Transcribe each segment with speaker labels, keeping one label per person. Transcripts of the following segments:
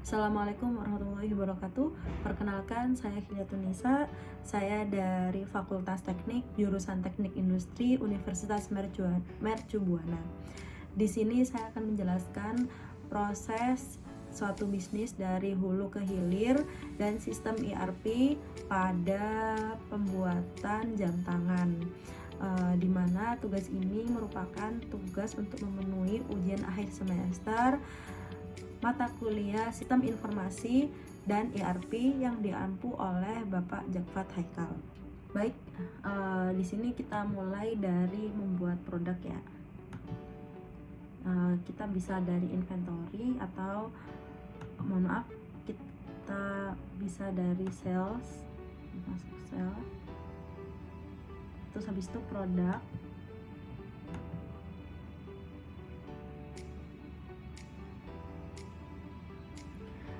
Speaker 1: Assalamualaikum warahmatullahi wabarakatuh. Perkenalkan, saya Hilyatun Nisa. Saya dari Fakultas Teknik, jurusan Teknik Industri, Universitas Mercubuana. Di sini saya akan menjelaskan proses suatu bisnis dari hulu ke hilir dan sistem ERP pada pembuatan jam tangan. Di mana tugas ini merupakan tugas untuk memenuhi ujian akhir semester mata kuliah Sistem Informasi dan ERP yang diampu oleh Bapak Jakfat Haikal. Baik, di sini kita mulai dari membuat produk ya. Kita bisa dari inventory atau mohon maaf, kita bisa dari sales, masuk sales. Terus habis itu produk.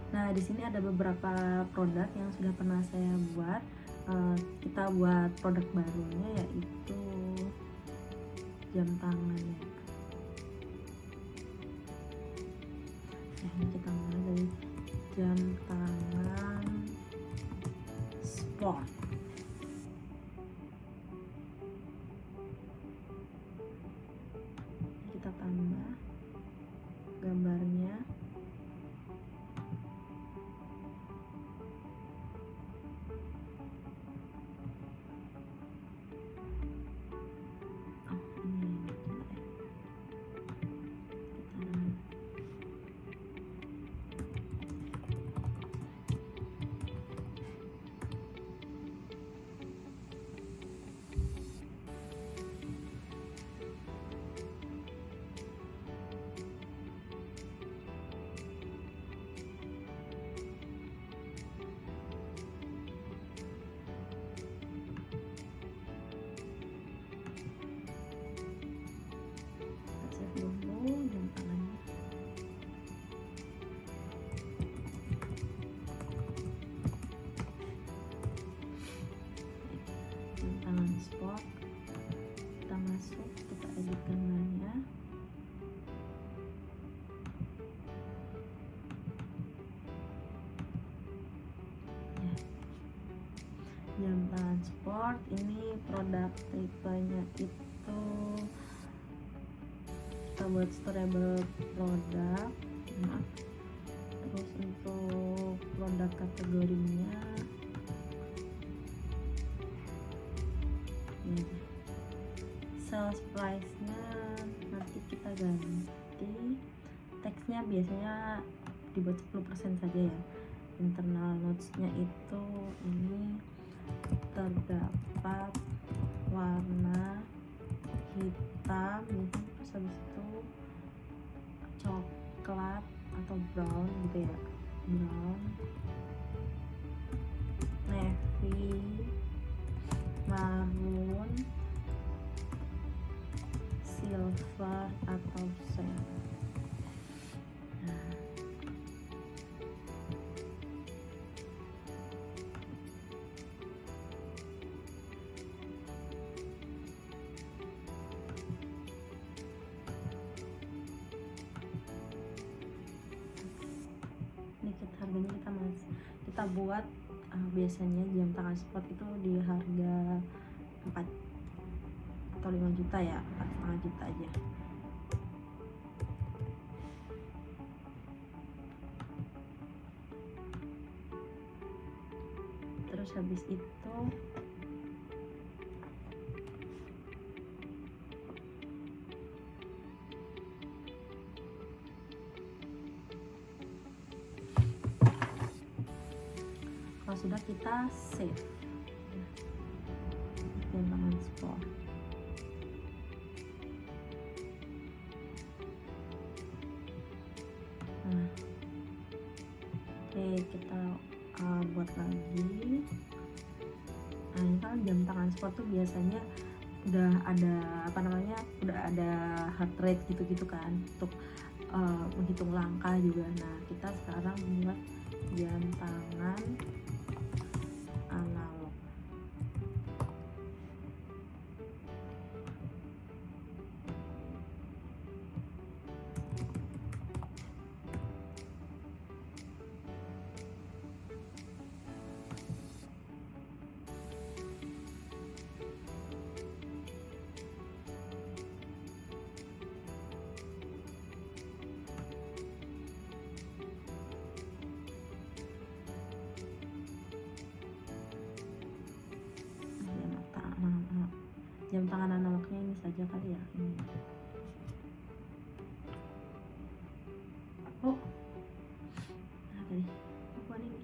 Speaker 1: Nah, di sini ada beberapa produk yang sudah pernah saya buat. Kita buat produk barunya yaitu jam tangan ya. Ini kita mulai dari jam tangan sport. Kita tambah gambarnya. Jam tangannya. Jam tangan sport. Kita masuk, kita edit gambarnya. Ya. Jam tangan sport ini produk tipenya itu kita buat storable produk. Nah, terus untuk produk kategorinya ini sales price nya nanti kita ganti, teksnya biasanya dibuat 10% saja ya. Internal notes nya itu ini terdapat warna hitam, terus habis itu coklat atau brown gitu ya, brown, navy, maroon, silver atau silver. Harganya kita buat biasanya jam tangan sport itu di harga 4 atau 5 juta ya, 4,5 juta aja. Terus habis itu kalau sudah kita save jam tangan sport. Nah, oke, kita buat lagi. Nah, ini kan jam tangan sport tuh biasanya udah ada udah ada heart rate gitu-gitu kan, untuk menghitung langkah juga. Nah, kita sekarang buat jam tangan analog. jam tangan analognya ini saja kali ya. Ini. Oh, nah tadi bukan ini.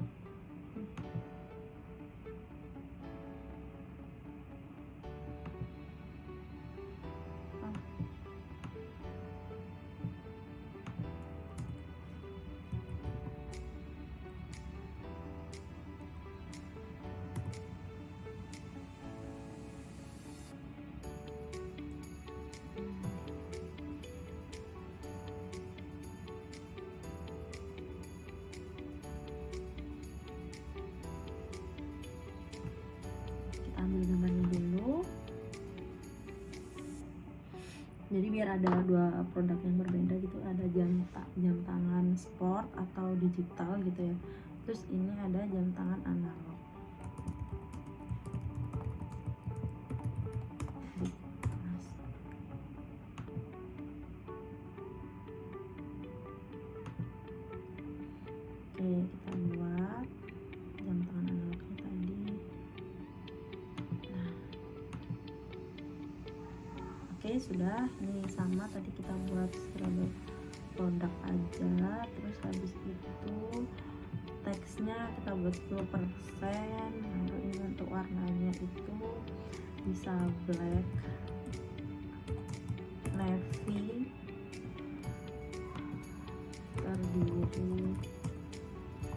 Speaker 1: Ambil gambarnya dulu. Jadi biar ada dua produk yang berbeda gitu, ada jam tangan sport atau digital gitu ya. Terus ini ada jam tangan analog. Oke, kita buat jam tangan analognya tadi. Oke, sudah. Ini sama tadi kita buat serabut produk aja. Terus habis itu teksnya kita buat 10%. Lalu ini untuk warnanya itu bisa black, navy, terdiri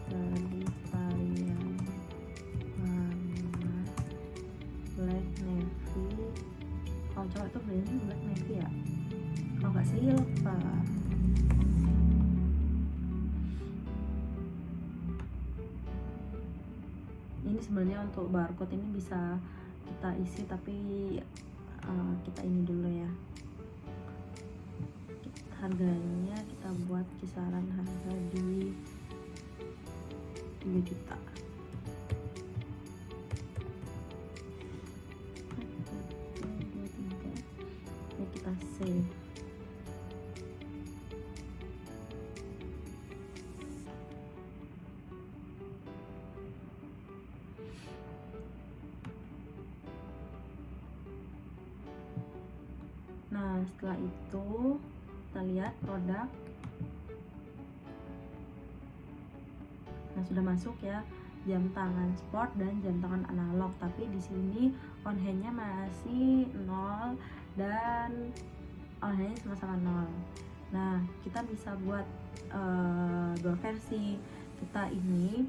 Speaker 1: dari varian warna black, navy. Kalau cowok itu belinya black navy ya, kalau nggak silver. Ini sebenarnya untuk barcode ini bisa kita isi, tapi kita ini dulu ya. Harganya kita buat kisaran harga di 3 juta. Ini kita save. Nah, setelah itu kita lihat produk. Nah, sudah masuk ya jam tangan sport dan jam tangan analog, tapi di sini on hand-nya masih 0 dan on hand-nya sama-sama 0. Nah, kita bisa buat dua versi. Kita ini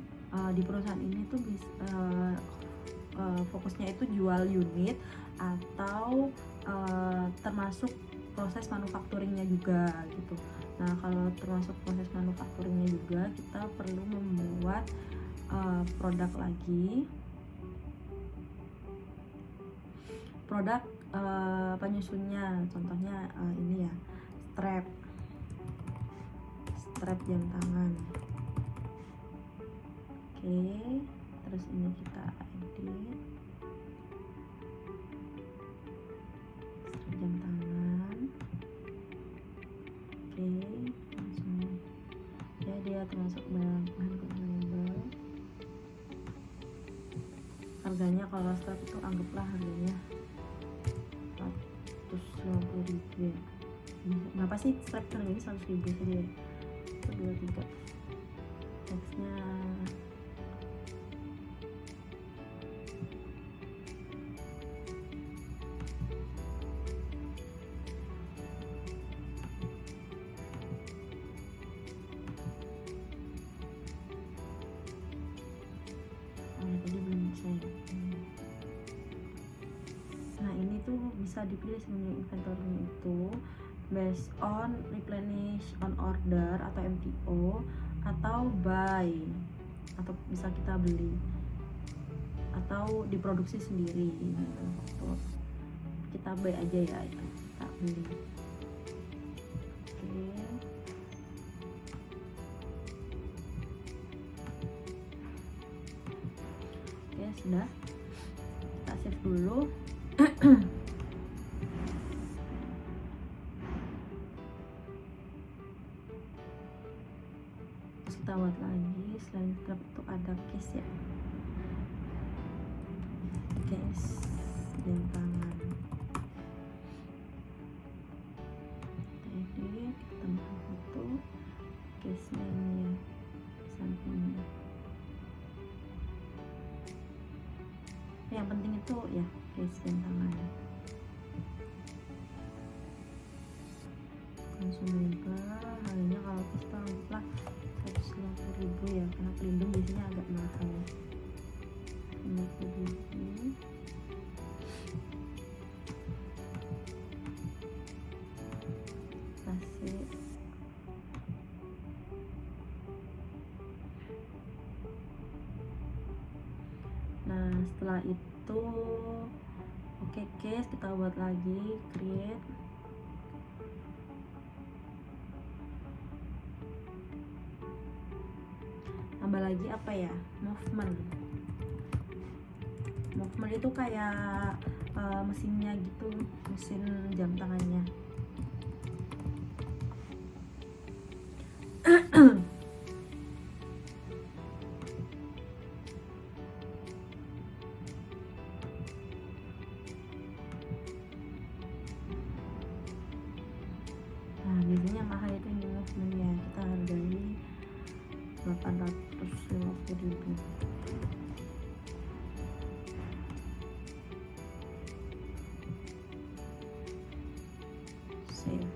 Speaker 1: di perusahaan ini tuh bisa fokusnya itu jual unit atau termasuk proses manufacturingnya juga gitu. Nah, kalau termasuk proses manufacturingnya juga, kita perlu membuat produk lagi, produk penyusunnya. Contohnya ini ya, strap jam tangan. Oke, terus ini kita edit strap jam tangan. Oke, langsung ya, dia termasuk bahan consumable. Harganya kalau strap itu anggaplah harganya 150.000 ya. Kenapa sih strap harganya 100.000 saja? 1, 2, 3. Teksnya tadi belum bisa ya. Nah, ini tuh bisa dipilih sebenarnya inventory-nya itu based on replenish on order atau MTO atau buy, atau bisa kita beli atau diproduksi sendiri gitu. Kita buy aja ya, kita beli. Oke, sudah, kita save dulu. Terus kita buat lagi. Selain strap itu ada case ya, case jam tangan. case-nya ini ya, sampingnya. Yang penting itu ya case jam tangan. Consumable harganya kalau kita anggaplah 150.000 ya, karena pelindung biasanya agak mahal. 50.000. Kasih. Nah setelah itu oke, case kita buat lagi, create. Tambah lagi apa ya, movement itu kayak mesinnya gitu, mesin jam tangannya. Nah biasanya mahal itu ini movementnya, kita hargai 850.000. Save.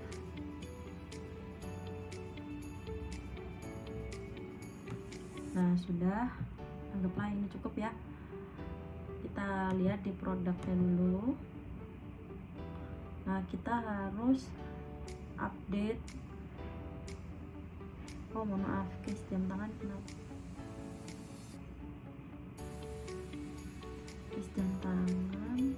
Speaker 1: Nah sudah, anggaplah ini cukup ya. Kita lihat di produknya dulu. Nah kita harus update. Oh mohon maaf, case jam tangan kenapa? Case jam tangan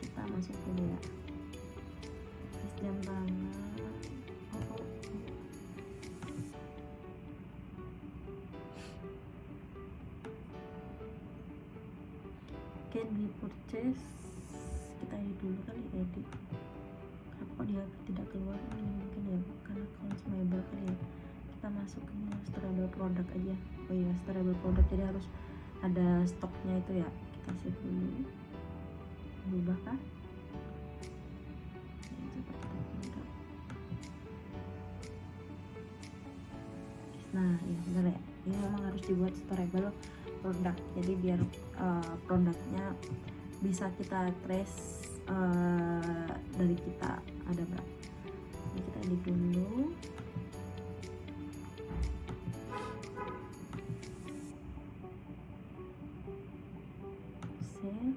Speaker 1: kita masuk dulu ya. Case jam tangan. Can be purchase. Kita edit dulu kali, edit. Kenapa kok dia tidak keluar? Ini mungkin ya karena consumable kali ya. Kita masuk ini storable product aja. Oh iya, storable product, jadi harus ada stoknya itu ya. Kita save dulu. Berubah kan? Nah ya benar ya, ini memang harus dibuat storable product, jadi biar produknya bisa kita trace dari kita ada berapa. Jadi kita edit dulu. Save.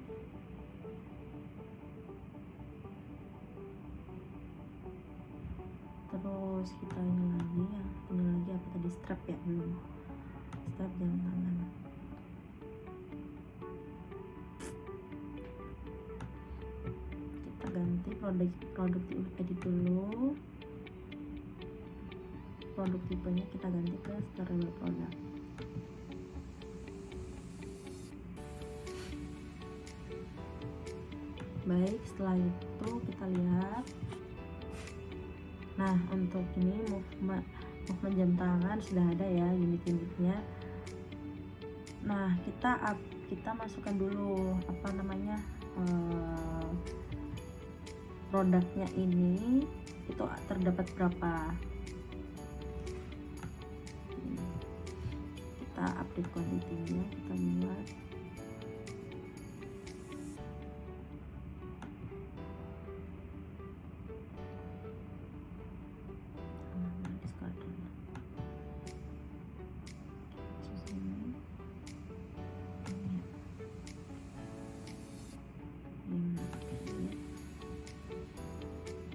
Speaker 1: Terus kita ini lagi ya, ini lagi apa tadi, strap ya, belum strap jam tangan. Kita ganti produk edit dulu, produk tipenya kita ganti ke storable product. Baik, setelah itu kita lihat. Nah untuk ini movement jam tangan sudah ada ya unit-unitnya. Nah kita masukkan dulu apa namanya, produknya ini itu terdapat berapa. Kita update quantity-nya, kita buat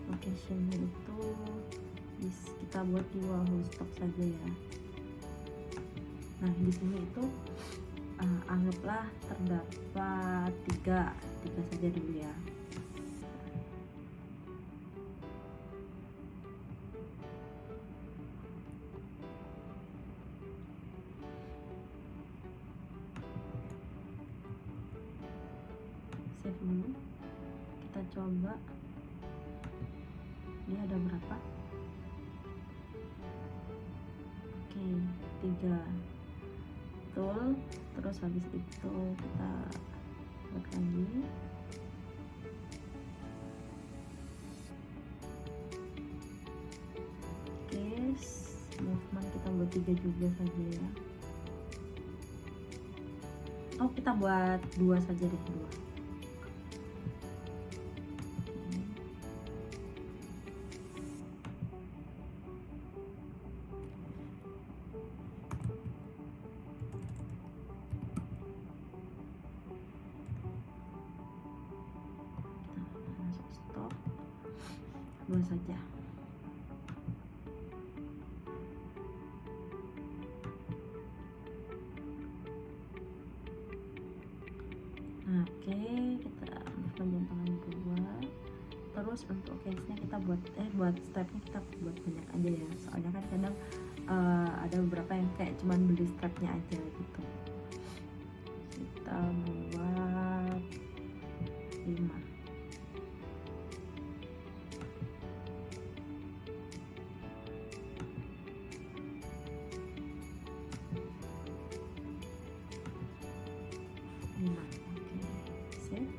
Speaker 1: location-nya itu kita buat di wahoo stock saja ya. Nah di sini itu anggaplah terdapat tiga saja dulu ya. Save dulu, kita coba dia ada berapa. Oke, 3 betul. Terus habis itu kita buat lagi. 3 juga saja ya. Oh, kita buat 2 saja deh, 2. Masuk stop, 2 saja. Nah, oke, kita panjang tangan 2. Terus untuk case-nya kita buat stepnya kita buat banyak aja ya, soalnya kan kadang ada beberapa yang kayak cuman beli strapnya aja gitu. Kita buat 5. Oke, save.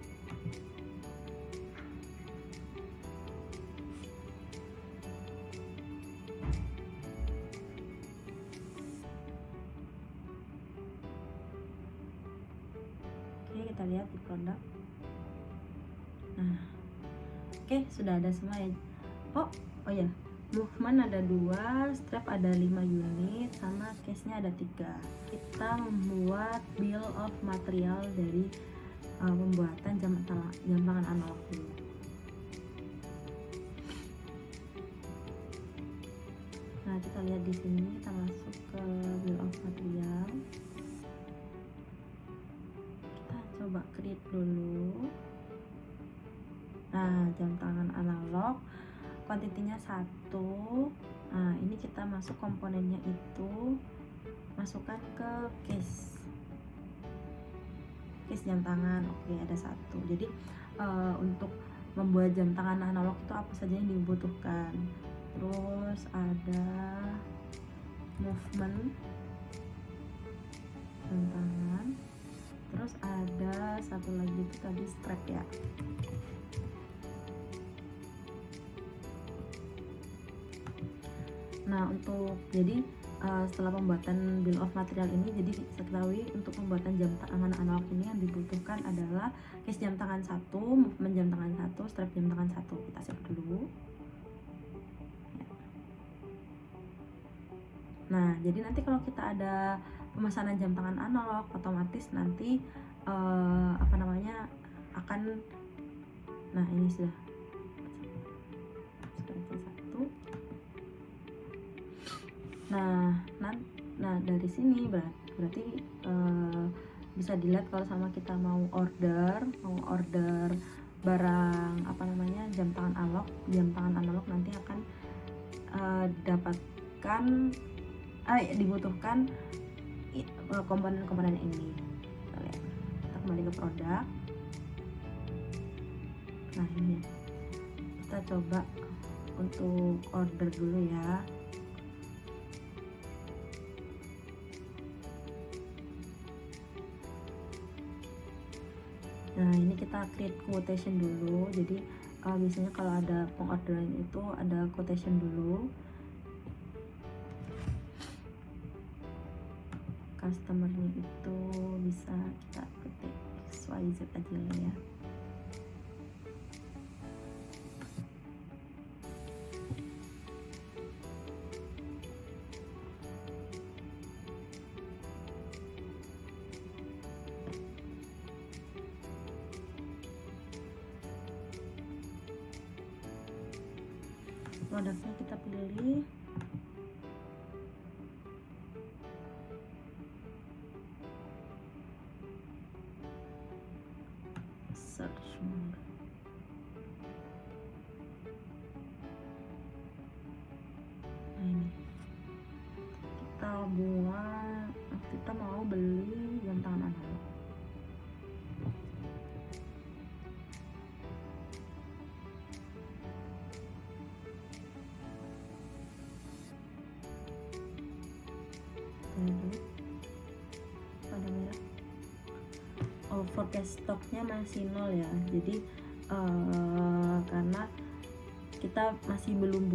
Speaker 1: Oke, kita lihat di produk. Nah, oke, sudah ada semua ya. Oh ya, movement ada 2, strap ada 5 unit, sama case-nya ada 3. Kita membuat bill of material dari pembuatan jam tangan analog dulu. Nah, kita lihat di sini, kita masuk ke bill of material. Kita coba create dulu. Nah, jam tangan analog kuantitinya 1. Nah, ini kita masuk komponennya itu, masukkan ke case jam tangan. Oke, ada 1. Jadi untuk membuat jam tangan analog itu apa saja yang dibutuhkan. Terus ada movement jam tangan, terus ada satu lagi itu tadi strap ya. Nah, untuk jadi setelah pembuatan bill of material ini, jadi ketahui untuk pembuatan jam tangan analog ini yang dibutuhkan adalah case jam tangan 1, movement jam tangan 1, strap jam tangan 1. Kita save dulu. Nah, jadi nanti kalau kita ada pemesanan jam tangan analog, otomatis nanti akan, nah ini sudah satu. Nah dari sini berarti bisa dilihat kalau sama kita mau order barang jam tangan analog nanti akan dibutuhkan komponen-komponen ini. Kita lihat, kita kembali ke produk. Nah, ini kita coba untuk order dulu ya. Nah, ini kita create quotation dulu. Jadi biasanya kalau ada pengorderan itu ada quotation dulu. Customernya itu bisa kita ketik XYZ aja lah ya. Produknya kita pilih. Search more. Nah, ini kita mau beli jam tangan analog. Pada merah. Forecast stoknya masih 0 ya, jadi karena kita masih belum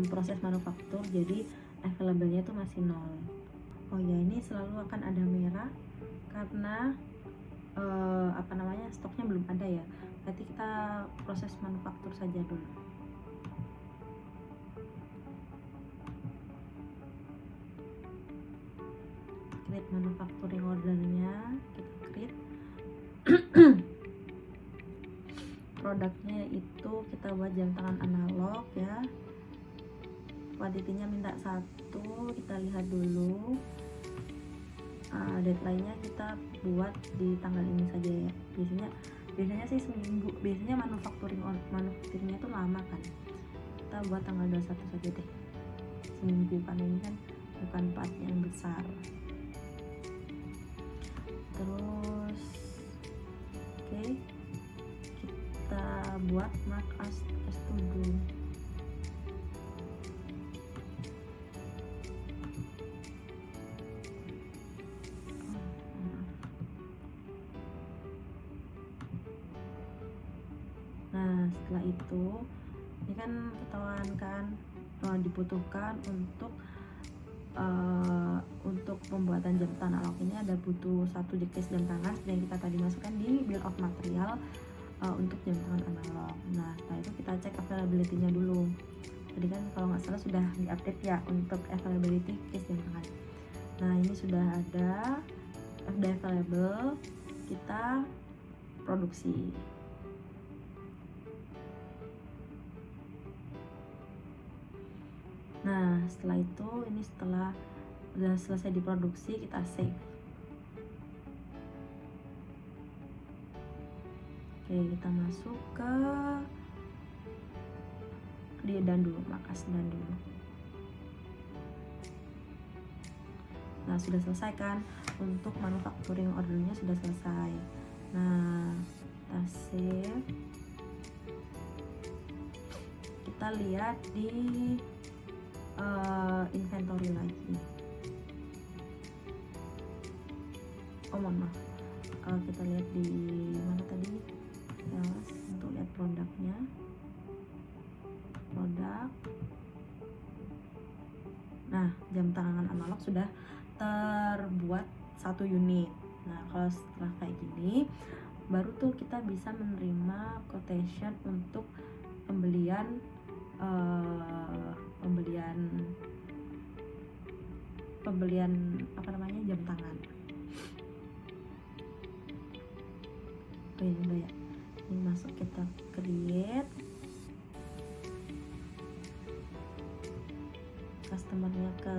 Speaker 1: proses manufaktur, jadi available-nya itu masih 0. Oh ya, ini selalu akan ada merah karena stoknya belum ada ya. Berarti kita proses manufaktur saja dulu. Create manufacturing ordernya, kita create. Produknya itu kita buat jam tangan analog ya. Kuantitinya minta 1, kita lihat dulu. Deadline-nya kita buat di tanggal ini saja ya. Biasanya sih seminggu. Biasanya manufakturnya itu lama kan. Kita buat tanggal 21 saja deh. Seminggu, karena ini kan bukan part yang besar. Terus oke, kita buat mark as to do. Nah, setelah itu ini kan ketahuan kan dibutuhkan untuk pembuatan jam tangan analog ini ada butuh 1 case jam tangan yang kita tadi masukkan di bill of material untuk jam tangan analog. Nah, setelah itu kita cek availability-nya dulu. Tadi kan kalau nggak salah sudah diupdate ya untuk availability case jam tangan. Nah, ini sudah ada, sudah available, kita produksi. Nah, setelah itu ini setelah udah selesai diproduksi, kita save. Oke, kita masuk ke di dan dulu, makas dan dulu. Nah, sudah selesai kan, untuk manufacturing ordernya sudah selesai. Nah, kita save. Kita lihat di inventory lagi. Oh, mohon maaf. Kita lihat di mana tadi? Sales, untuk lihat produknya. Produk. Nah, jam tangan analog sudah terbuat 1 unit. Nah, kalau setelah kayak gini, baru tuh kita bisa menerima quotation untuk pembelian jam tangan. Oh ya, udah ya. Ini masuk, kita create. Customernya ke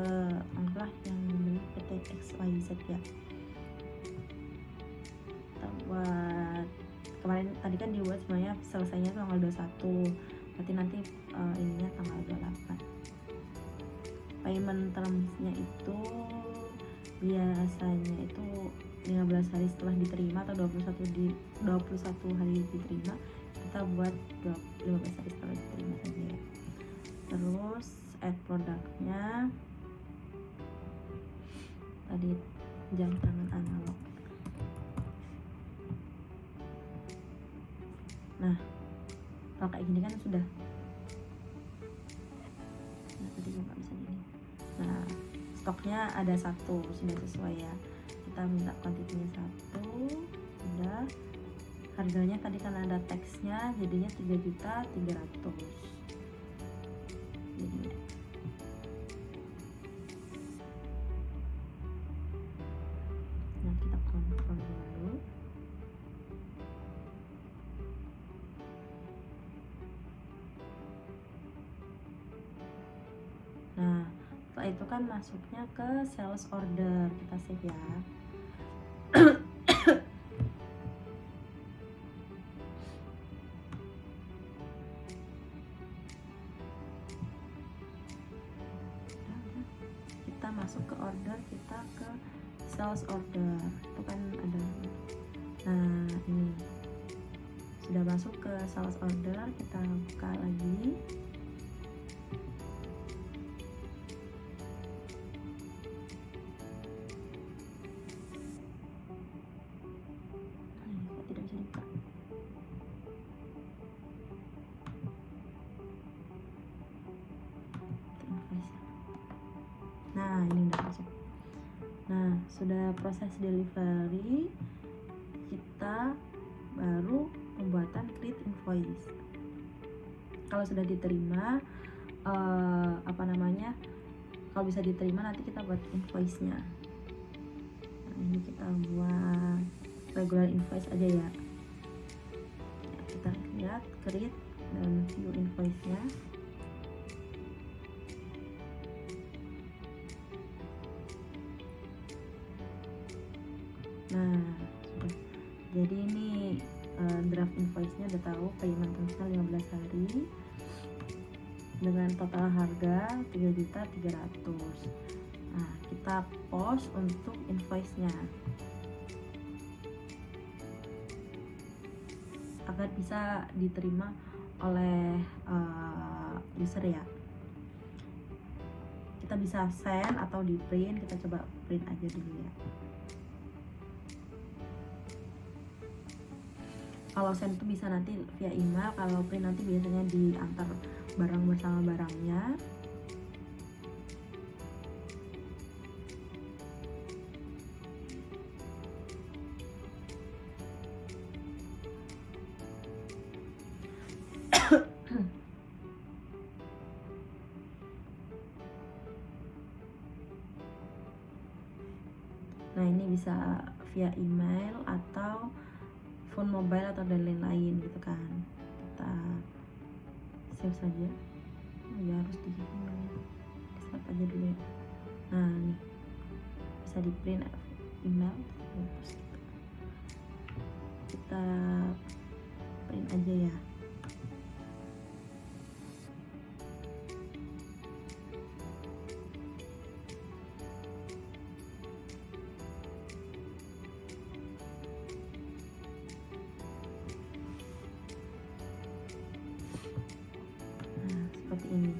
Speaker 1: anggaplah yang beli PT XYZ ya. Kita buat, kemarin tadi kan dibuat sebenarnya selesainya tanggal 21. Berarti nanti ininya tanggal 28. Payment terms-nya itu biasanya itu 15 hari setelah diterima atau 21 hari diterima. Kita buat 15 hari setelah diterima saja ya. Terus add produknya tadi jam tangan analog. Nah, kalau kayak gini kan sudah. Nah, tadi gue nggak bisa gini. Nah, stoknya ada 1, sudah sesuai ya. Kita minta kuantitinya 1, sudah. Harganya tadi kan ada teksnya, jadinya 3.300.000. Jadi nah, kita confirm dulu. Nah, setelah itu kan masuknya ke sales order, kita save ya. Kita masuk ke order, kita ke sales order, itu kan ada. Nah, ini sudah masuk ke sales order, kita buka lagi. Nah, ini udah masuk. Nah, sudah proses delivery, kita baru pembuatan create invoice. Kalau sudah diterima, kalau bisa diterima nanti kita buat invoice-nya. Nah, ini kita buat regular invoice aja ya. Kita lihat create dan view invoice-nya. Nah, sudah. Jadi ini draft invoice-nya udah tahu payment tanggal 15 hari dengan total harga 3.300.000. Nah, kita post untuk invoice-nya agar bisa diterima oleh user ya. Kita bisa send atau di print, kita coba print aja dulu ya. Kalau send itu bisa nanti via email, kalau print nanti biasanya diantar barang bersama barangnya. Nah, ini bisa via email atau phone mobile atau dan lain-lain gitu kan. Kita save saja. Ya harus di save aja dulu ya. Nah, nih bisa di print email. Kita print aja ya. Seperti ini.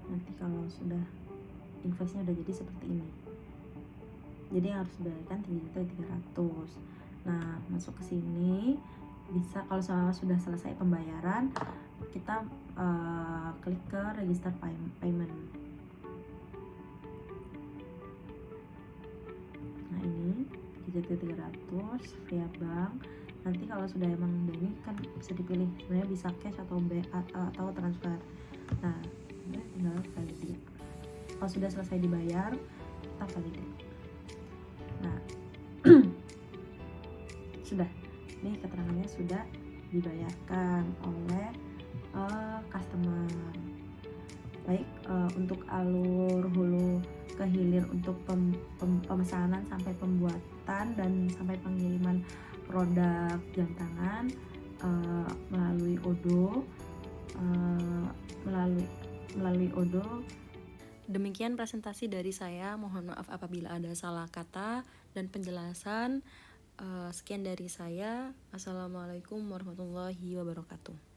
Speaker 1: Nanti kalau sudah invoice-nya udah jadi seperti ini, jadi yang harus dibayarkan 3.300.000. Nah, masuk ke sini bisa, kalau sudah selesai pembayaran, kita klik ke register payment. Nah, ini 3.300.000 via bank. Nanti kalau sudah emang udah ini kan bisa dipilih, sebenarnya bisa cash atau transfer. Nah, tinggal validate. Kalau sudah selesai dibayar, kita validate. Nah, sudah, ini keterangannya sudah dibayarkan oleh customer. Baik, untuk alur hulu ke hilir untuk pemesanan sampai pembuatan dan sampai pengiriman produk jam tangan melalui Odoo, melalui Odoo. Demikian presentasi dari saya. Mohon maaf apabila ada salah kata dan penjelasan. Sekian dari saya. Assalamualaikum warahmatullahi wabarakatuh.